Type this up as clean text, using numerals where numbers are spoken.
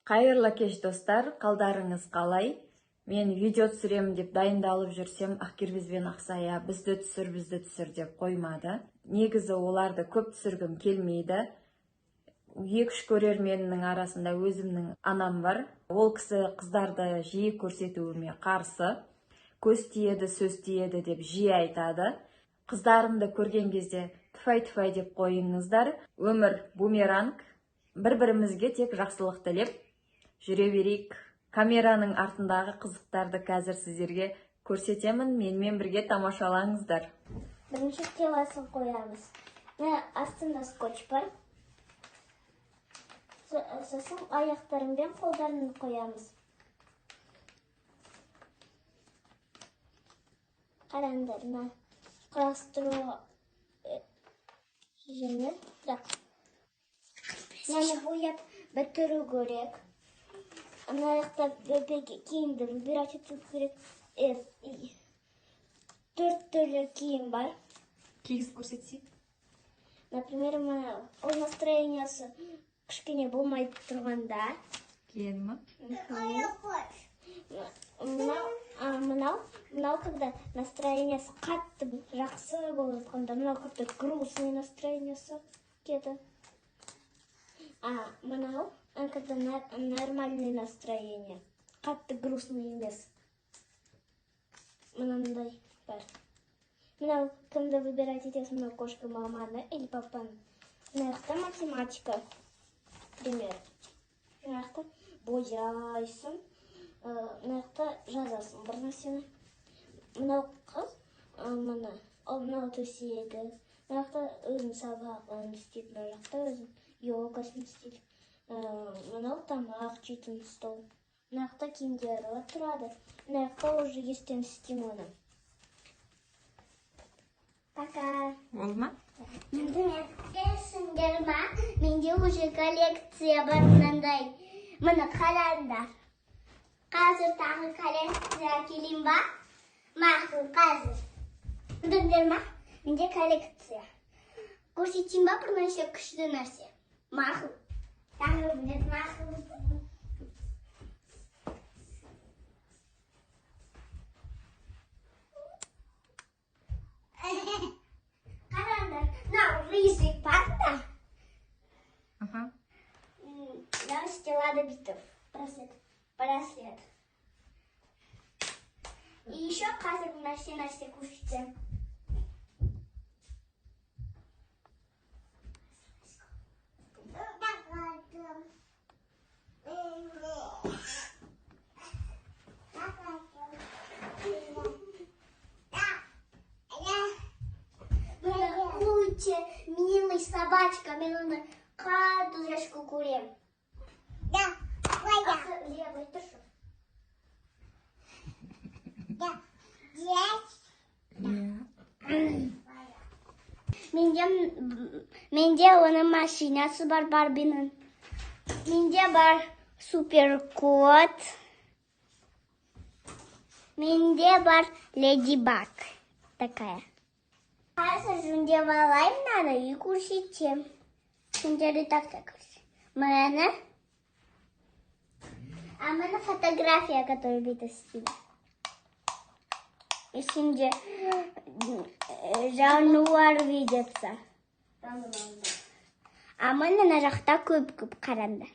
Қайырлы кеш достар, қалдарыңыз қалай? Мен видео түсіремін деп дайындалып жүрсем, Ақкербез бен Ақсая бізді түсір деп қоймады. Негізі оларды көп түсіргім келмейді. 2-3 көрерменнің арасында өзімнің анам бар. Ол кісі қыздарды жиі көрсетуіме қарсы. Көз тиеді, сөз тиеді деп жиі айтады. Қыздарымды көрген кезде түфай деп қойыңыздар. Өмір бумеранг. Бір-бірімізге тек жақсылық тілеп жүре берейік. Камераның артындағы қызықтарды қазір сіздерге көрсетемін. Менімен бірге тамашалаңыздар. Бірінші теласын қоямыз. Астында скотч бар. Сосын аяқтарымен қолдарын қоямыз. Қараңдар, құрастыру жеңіл. Мені бояп бітіру керек. Ана аяқта киімді выбирать ету керек. 4 түрлі киім бар. Киіз көрсетсек. Например, ол настроениясы кішкене болмай тұрғанда. Киеді ма? Мынау, когда настроениясы қатты жақсы болып жатқанда, мынау қатты грустный настроениясы киеді. Мынау, когда нормальный настроение, қатты грустный емес. Мынандай бар. Мынау, кімді выбирать етесің, мынау кошка маманы или папаны. Мынаяқта математика, пример. Мынаяқта бояйсың, мынаяқта жазасың бір нәрсені. Мынау қыз, мынау төсегі. Мынаяқта өзің сабағын істейді, мынаяқта өзің йогасын істейді. Мынау тамақ жейтін стол. Мынаяқта киімдері тұрады. Мынаяқта уже естен істеймін оны. Пока. Ол ма? Түсіңдер ма? Менде уже коллекция бар мынандай. Мұны қараңдар. Қазір тағы коллекция келем ба? Мақұл, қазір. Білдіңдер ма? Менде коллекция. Көрсетейін ба бір нәрсе күшті нәрсе? Мақұл. Тағы білет мақұл. Қараңдар, мынау рисик бар да? Мынау стеллада бүйтіп. Браслет. И еще қазір нәрсе көрсетсем. Милый собачка, мен оны қатты жашқа көрем. Да, қоя. Левый тұршы. Да, менде оның машинасы бар Барбинің. Менде бар суперкот. Менде бар Леди Баг. Такая. Қазір жөндеп алайын, надо и көрсетем. Сендерді так көрсетем. Мені фотография, которую бүйтіп істейді. Ішінде жануар видится. Мені на жақта көп қараңдар.